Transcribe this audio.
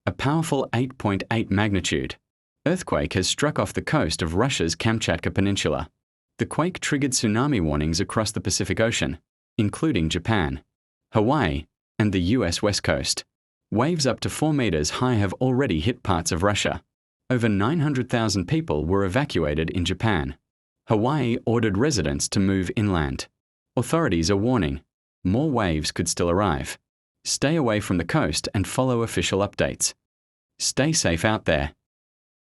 A powerful 8.8 magnitude earthquake has struck off the coast of Russia's Kamchatka Peninsula. The quake triggered tsunami warnings across the Pacific Ocean, including Japan, Hawaii, and the US West Coast. Waves up to 4 meters high have already hit parts of Russia. Over 900,000 people were evacuated in Japan. Hawaii ordered residents to move inland. Authorities are warning more waves could still arrive. Stay away from the coast and follow official updates. Stay safe out there.